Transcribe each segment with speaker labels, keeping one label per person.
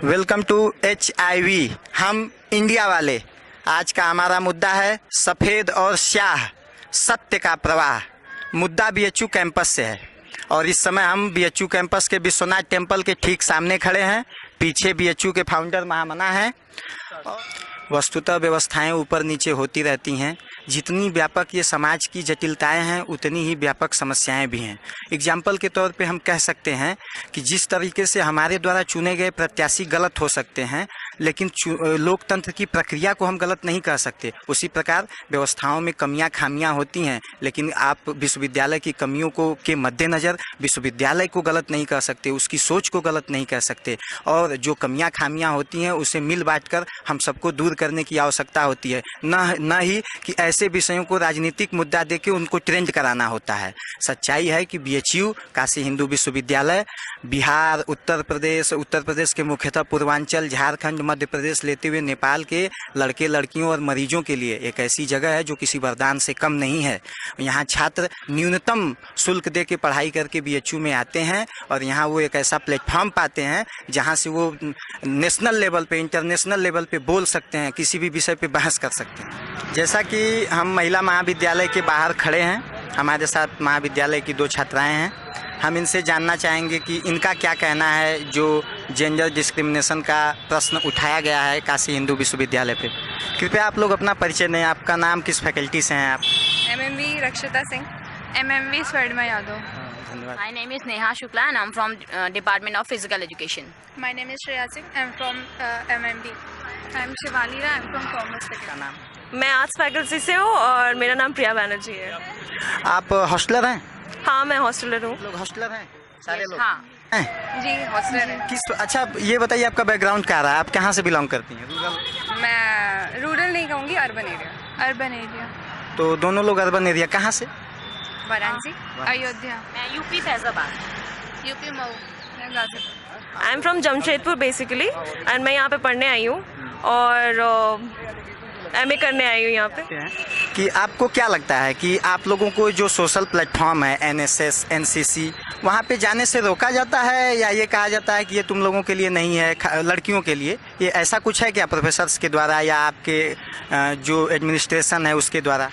Speaker 1: Welcome to HIV। हम India वाले। आज का हमारा मुद्दा है सफ़ेद और स्याह सत्य का प्रवाह। मुद्दा BHU कैंपस से है और इस समय हम BHU कैंपस के विश्वनाथ टेम्पल के ठीक सामने खड़े हैं। पीछे BHU के फाउंडर महामना हैं। वस्तुतः व्यवस्थाएं ऊपर नीचे होती रहती हैं। जितनी व्यापक ये समाज की जटिलताएं हैं उतनी ही व्यापक समस्याएं भी हैं। एग्जाम्पल के तौर पे हम कह सकते हैं कि जिस तरीके से हमारे द्वारा चुने गए प्रत्याशी गलत हो सकते हैं, लेकिन लोकतंत्र की प्रक्रिया को हम गलत नहीं कह सकते। उसी प्रकार व्यवस्थाओं में कमियां खामियां होती हैं, लेकिन आप विश्वविद्यालय की कमियों को के मद्देनज़र विश्वविद्यालय को गलत नहीं कह सकते, उसकी सोच को गलत नहीं कह सकते। और जो कमियां खामियां होती हैं उसे मिल बांट कर हम सबको दूर करने की आवश्यकता होती है, न ही कि ऐसे विषयों को राजनीतिक मुद्दा देके उनको ट्रेंड कराना होता है। सच्चाई है कि BHU काशी हिंदू विश्वविद्यालय बिहार, उत्तर प्रदेश के मुख्यतः पूर्वांचल, झारखंड, मध्य प्रदेश लेते हुए नेपाल के लड़के लड़कियों और मरीजों के लिए एक ऐसी जगह है जो किसी वरदान से कम नहीं है। यहाँ छात्र न्यूनतम शुल्क दे के पढ़ाई करके BHU में आते हैं और यहाँ वो एक ऐसा प्लेटफॉर्म पाते हैं जहाँ से वो नेशनल लेवल पे, इंटरनेशनल लेवल पे बोल सकते हैं, किसी भी विषय पे बहस कर सकते हैं। जैसा कि हम महिला महाविद्यालय के बाहर खड़े हैं, हमारे साथ महाविद्यालय की 2 छात्राएं हैं। हम इनसे जानना चाहेंगे कि इनका क्या कहना है जो जेंडर डिस्क्रिमिनेशन का प्रश्न उठाया गया है काशी हिंदू विश्वविद्यालय पे। कृपया आप लोग अपना परिचय दें। आपका नाम, किस फैकल्टी से हैं आप?
Speaker 2: MMB रक्षिता सिंह, MMB स्वर्णिमा यादव।
Speaker 1: धन्यवाद।
Speaker 3: My name is Neha Shukla and I'm from Department of Physical Education.
Speaker 2: My name is Shreya Singh, I'm from MMB. I'm Shivani Rai, I'm from Commerce
Speaker 1: का
Speaker 2: Faculty.
Speaker 1: नाम?
Speaker 4: मैं आर्ट्स फैकल्टी से हूँ और मेरा नाम प्रिया बैनर्जी है।
Speaker 1: आप हॉस्टलर हैं?
Speaker 4: हाँ, मैं हॉस्टलर हूँ।
Speaker 1: लोग हॉस्टलर हैं सारे लोग?
Speaker 3: हाँ,
Speaker 1: हैं?
Speaker 2: जी हॉस्टलर है।
Speaker 1: अच्छा, ये बताइए आपका बैकग्राउंड क्या रहा है? आप कहाँ से बिलोंग करती हैं?
Speaker 2: मैं रूरल नहीं कहूँगी, अर्बन एरिया। Urban area.
Speaker 1: तो दोनों लोग अर्बन एरिया। कहाँ से?
Speaker 2: वाराणसी, अयोध्या,
Speaker 3: मैं UP फैजाबाद।
Speaker 2: यूपी मऊ, मैं Ghazipur.
Speaker 4: I am from Jamshedpur basically and मैं यहाँ पे पढ़ने आई हूँ और MA करने आई हूँ यहाँ पे।
Speaker 1: कि आपको क्या लगता है कि आप लोगों को जो सोशल प्लेटफॉर्म है NSS, NCC, वहाँ पे जाने से रोका जाता है या ये कहा जाता है कि ये तुम लोगों के लिए नहीं है, लड़कियों के लिए? ये ऐसा कुछ है क्या प्रोफेसर्स के द्वारा या आपके जो एडमिनिस्ट्रेशन है उसके द्वारा?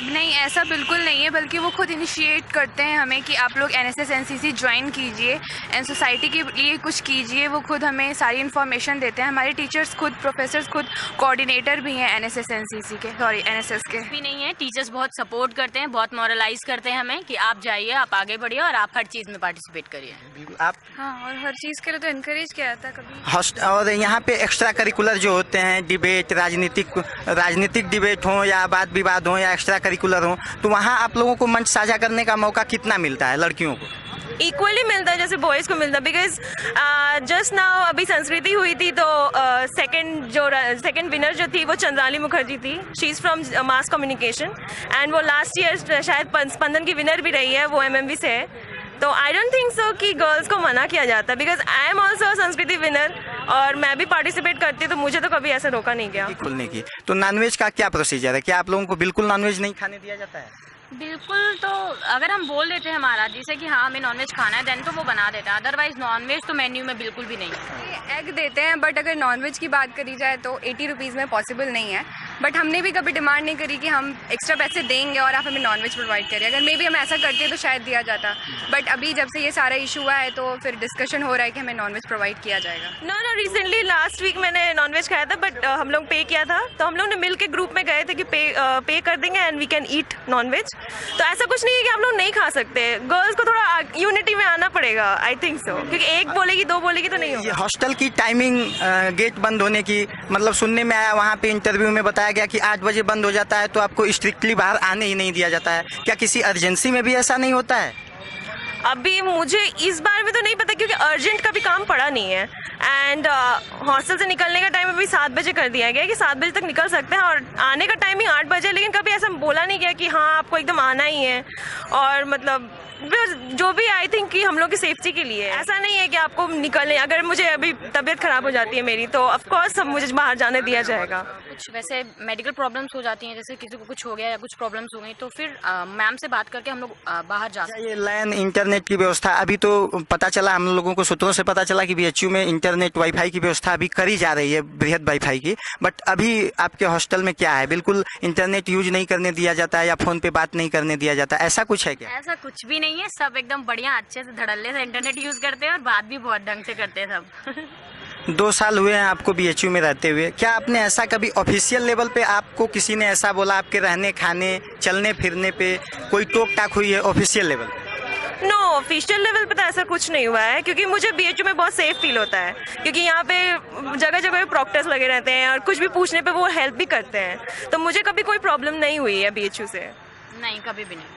Speaker 2: नहीं, ऐसा बिल्कुल नहीं है, बल्कि वो खुद इनिशिएट करते हैं हमें कि आप लोग NSS NCC ज्वाइन कीजिए एंड सोसाइटी के लिए कुछ कीजिए। वो खुद हमें सारी इन्फॉर्मेशन देते हैं। हमारे टीचर्स खुद, प्रोफेसर्स खुद कोऑर्डिनेटर भी हैं NSS NCC के, सॉरी NSS के
Speaker 3: भी नहीं है। टीचर्स बहुत सपोर्ट करते हैं, बहुत मॉरलाइज करते हैं हमें कि आप जाइए, आप आगे बढ़िए और आप हर चीज़ में पार्टिसिपेट करिए।
Speaker 1: आप
Speaker 2: हाँ, और हर चीज़ के लिए तो इनकरेज किया जाता है कभी।
Speaker 1: और यहाँ पे एक्स्ट्रा करिकुलर जो होते हैं, डिबेट, राजनीतिक डिबेट हो या वाद विवाद हो या एक्स्ट्रा करिकुलर हो, तो वहाँ आप लोगों को मंच साझा करने का मौका कितना मिलता है लड़कियों को?
Speaker 4: इक्वली मिलता है जैसे बॉयज़ को मिलता है, बिकॉज जस्ट नाउ अभी संस्कृति हुई थी तो सेकंड विनर जो थी वो चंद्राली मुखर्जी थी। She is from mass communication and वो लास्ट ईयर शायद स्पंदन की विनर भी रही है, वो MMB से है। तो आई डोंट थिंक सो कि गर्ल्स को मना किया जाता, बिकॉज आई एम ऑल्सो संस्कृति विनर और मैं भी पार्टिसिपेट करती हूँ, तो मुझे तो कभी ऐसा रोका नहीं गया।
Speaker 1: खुलने की। तो नॉनवेज का क्या प्रोसीजर है? क्या आप लोगों को बिल्कुल नॉनवेज नहीं खाने दिया जाता है?
Speaker 3: बिल्कुल, तो अगर हम बोल देते हैं महाराज जी से कि हाँ हमें नॉनवेज खाना है, देन तो वो बना देता है। अदरवाइज नॉनवेज तो मेन्यू में बिल्कुल भी नहीं है।
Speaker 2: एग देते हैं, बट अगर नॉनवेज की बात करी जाए तो 80 रुपीज़ में पॉसिबल नहीं है। बट हमने भी कभी डिमांड नहीं करी कि हम एक्स्ट्रा पैसे देंगे और आप हमें नॉनवेज प्रोवाइड करें। अगर मे भी हम ऐसा करते तो शायद दिया जाता, बट अभी जब से ये सारा इशू हुआ है तो फिर डिस्कशन हो रहा है कि हमें नॉनवेज प्रोवाइड किया जाएगा।
Speaker 4: नो, रिसेंटली लास्ट वीक मैंने नॉनवेज खाया था, बट हम लोग पे किया था, तो हम लोग ने मिल के ग्रुप में गए थे कि पे कर देंगे and we can eat non veg. तो ऐसा कुछ नहीं है कि आप लोग नहीं खा सकते। गर्ल्स को थोड़ा यूनिटी में आना पड़ेगा, आई थिंक सो, क्योंकि एक बोलेगी 2 बोलेगी तो नहीं होगा।
Speaker 1: हॉस्टल की टाइमिंग, गेट बंद होने की, मतलब सुनने में आया वहाँ पे इंटरव्यू में बताया गया कि 8 बजे बंद हो जाता है, तो आपको स्ट्रिक्टली बाहर आने ही नहीं दिया जाता है। क्या किसी अर्जेंसी में भी ऐसा नहीं होता है?
Speaker 4: अभी मुझे इस बारे में तो नहीं पता क्योंकि अर्जेंट का भी काम पड़ा नहीं है एंड हॉस्टल से निकलने का टाइम अभी 7 बजे कर दिया गया है कि 7 बजे तक निकल सकते हैं और आने का टाइमिंग 8 बजे, लेकिन कभी ऐसा बोला नहीं गया कि हाँ आपको एकदम आना ही है। और मतलब जो भी आई थिंक कि हम लोग की सेफ्टी के लिए है। ऐसा नहीं है कि आपको निकलने, अगर मुझे अभी तबीयत खराब हो जाती है मेरी तो ऑफ कोर्स मुझे बाहर जाने दिया जाएगा।
Speaker 3: कुछ वैसे मेडिकल प्रॉब्लम्स हो जाती हैं, जैसे किसी को कुछ हो गया या कुछ प्रॉब्लम्स हो गई तो फिर मैम से बात करके हम लोग बाहर जा सकते
Speaker 1: ये लैन इंटरनेट की व्यवस्था अभी तो पता चला, हम लोगों को सूत्रों से पता चला कि बीएचयू में इंटरनेट वाईफाई की व्यवस्था अभी करी जा रही है, बृहद वाईफाई की। बट अभी आपके हॉस्टल में क्या है, बिल्कुल इंटरनेट यूज नहीं करने दिया जाता है या फोन पे बात नहीं करने दिया जाता, ऐसा कुछ है क्या?
Speaker 3: ऐसा कुछ भी नहीं है, सब एकदम बढ़िया अच्छे से धड़ल्ले से इंटरनेट यूज़ करते हैं और बात भी बहुत ढंग से करते हैं सब।
Speaker 1: 2 साल हुए हैं आपको बीएचयू में रहते हुए, क्या आपने ऐसा कभी ऑफिशियल लेवल पे आपको किसी ने ऐसा बोला, आपके रहने खाने चलने फिरने पे कोई टोक टाक हुई है ऑफिशियल लेवल पे?
Speaker 4: नो, ऑफिशियल लेवल पे तो ऐसा कुछ नहीं हुआ है, क्योंकि मुझे बीएचयू में बहुत सेफ फील होता है, क्योंकि यहाँ पे जगह जगह पे प्रॉक्टर्स लगे रहते हैं और कुछ भी पूछने पे वो हेल्प भी करते हैं, तो मुझे कभी कोई प्रॉब्लम नहीं हुई है बीएचयू से।
Speaker 3: नहीं, कभी भी नहीं।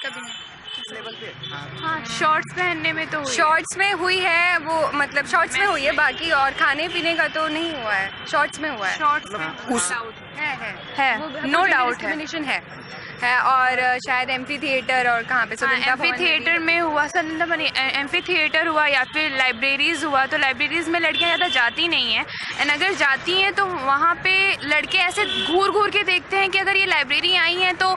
Speaker 2: कभी नहीं।
Speaker 3: हाँ, शॉर्ट्स पहनने में तो
Speaker 2: शॉर्ट्स में हुई है, वो मतलब शॉर्ट्स में हुई है, बाकी और खाने पीने का तो नहीं हुआ है, शॉर्ट्स में हुआ है।
Speaker 3: शॉर्ट्स में
Speaker 1: उस
Speaker 2: है नो डाउट है। और शायद एम्फी थिएटर और कहाँ पे
Speaker 5: एम्फी थिएटर में हुआ, एम्फी थिएटर हुआ या फिर लाइब्रेरीज हुआ, तो लाइब्रेरीज में लड़कियां ज़्यादा जाती नहीं हैं, एंड अगर जाती हैं तो वहाँ पे लड़के ऐसे घूर घूर के देखते हैं कि अगर ये लाइब्रेरी आई हैं तो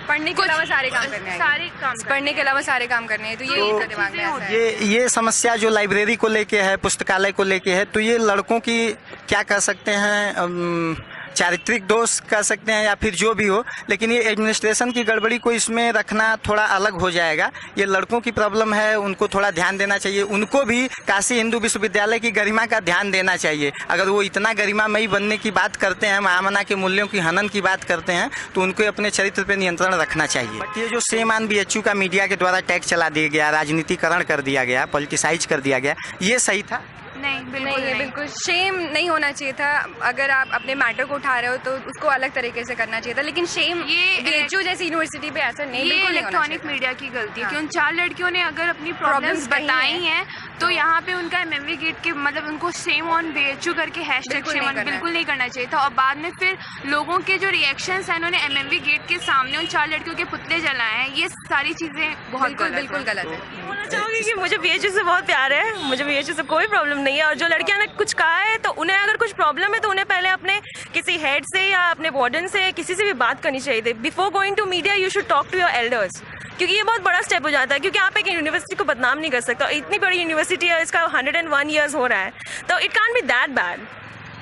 Speaker 2: पढ़ने के अलावा सारे काम करने पढ़ने के अलावा सारे काम करने हैं, तो ये इनका दिमाग में ऐसा है।
Speaker 1: ये समस्या जो लाइब्रेरी को लेके है, पुस्तकालय को लेके है, तो ये लड़कों की क्या कह सकते हैं, चारित्रिक दोष कह सकते हैं या फिर जो भी हो, लेकिन ये एडमिनिस्ट्रेशन की गड़बड़ी को इसमें रखना थोड़ा अलग हो जाएगा। ये लड़कों की प्रॉब्लम है, उनको थोड़ा ध्यान देना चाहिए, उनको भी काशी हिंदू विश्वविद्यालय की गरिमा का ध्यान देना चाहिए। अगर वो इतना गरिमामयी बनने की बात करते हैं, महामना के मूल्यों की हनन की बात करते हैं, तो उनको अपने चरित्र पर नियंत्रण रखना चाहिए। बट ये जो सेम ऑन बीएचयू का मीडिया के द्वारा टैग चला दिया गया, राजनीतिकरण कर दिया गया, पॉलिटिसाइज कर दिया गया, ये सही था?
Speaker 5: नहीं, बिल्कुल
Speaker 2: नहीं, ये बिल्कुल शेम नहीं होना चाहिए था। अगर आप अपने मैटर को उठा रहे हो तो उसको अलग तरीके से करना चाहिए था, लेकिन शेम
Speaker 5: ये
Speaker 2: बीएचयू जैसी यूनिवर्सिटी पे ऐसा नहीं,
Speaker 5: ये
Speaker 2: बिल्कुल नहीं होना
Speaker 5: इलेक्ट्रॉनिक
Speaker 2: चाहिए
Speaker 5: मीडिया की गलती है
Speaker 2: हाँ।
Speaker 5: कि उन 4 लड़कियों ने अगर अपनी प्रॉब्लम्स
Speaker 2: कही
Speaker 5: बताई
Speaker 2: हैं,
Speaker 5: हैं तो यहाँ पे उनका एमएमवी गेट के मतलब उनको सेम ऑन बीएचयू करके हैशटैग
Speaker 2: बिल्कुल नहीं
Speaker 5: शेम
Speaker 2: करना है।
Speaker 5: बिल्कुल नहीं करना चाहिए था। और बाद में फिर लोगों के जो रिएक्शंस हैं, उन्होंने एमएमवी गेट के सामने उन 4 लड़कियों के पुतले जलाए हैं, ये सारी चीज़ें बहुत
Speaker 2: बिल्कुल गलत है।
Speaker 4: बोलना चाहूँगी कि मुझे बीएचयू से बहुत प्यार है, मुझे बीएचयू से कोई प्रॉब्लम नहीं है, और जो लड़कियां ने कुछ कहा है तो उन्हें अगर कुछ प्रॉब्लम है तो उन्हें पहले अपने किसी हेड से या अपने वार्डन से किसी से भी बात करनी चाहिए थी। Before going to media you should talk to your elders, क्योंकि ये बहुत बड़ा स्टेप हो जाता है, क्योंकि आप एक यूनिवर्सिटी को बदनाम नहीं कर सकते। इतनी बड़ी यूनिवर्सिटी है, इसका 101 ईयर्स हो रहा है, तो it can't be that bad.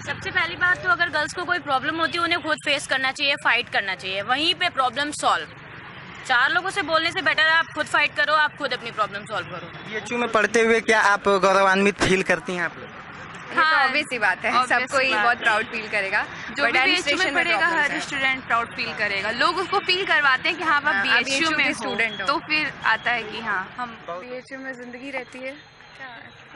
Speaker 3: सबसे पहली बात तो अगर गर्ल्स को कोई प्रॉब्लम होती है उन्हें खुद फेस करना चाहिए, फाइट करना चाहिए, वहीं पे प्रॉब्लम सॉल्व। 4 लोगों से बोलने से बेटर है आप खुद फाइट करो, आप खुद अपनी प्रॉब्लम सॉल्व करो।
Speaker 1: बीएचयू में पढ़ते हुए क्या आप गौरवान्वित फील करती हैं आप लोग?
Speaker 2: हाँ, ऑब्वियस सी बात है,
Speaker 5: obvious
Speaker 2: सबको ही
Speaker 5: बात
Speaker 2: बहुत
Speaker 5: है।
Speaker 2: प्राउड फील करेगा।
Speaker 5: जो
Speaker 2: But
Speaker 5: भी बीएचयू
Speaker 2: administration
Speaker 5: में पढ़ेगा
Speaker 2: problems
Speaker 5: हर
Speaker 2: हैं।
Speaker 5: स्टूडेंट प्राउड फील करेगा, लोग उसको फील करवाते हैं कि हाँ आप
Speaker 2: हाँ, आप
Speaker 5: बीएचयू
Speaker 2: BHU
Speaker 5: में
Speaker 2: के
Speaker 5: हो,
Speaker 2: student हो।
Speaker 5: तो फिर आता है कि हाँ हम
Speaker 2: बीएचयू में जिंदगी रहती है।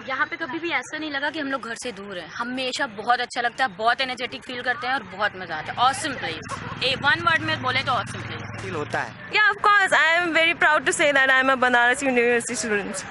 Speaker 3: यहाँ पे कभी भी ऐसा नहीं लगा कि हम लोग घर से दूर हैं, हमेशा बहुत अच्छा लगता है, बहुत एनर्जेटिक फील करते हैं और बहुत मजा आता है। ऑसम प्लेस, वन वर्ड में बोले तो ऑसम प्लेस
Speaker 1: फील होता है।
Speaker 4: Yeah, of course, I am very proud to say that I am a Banaras University student.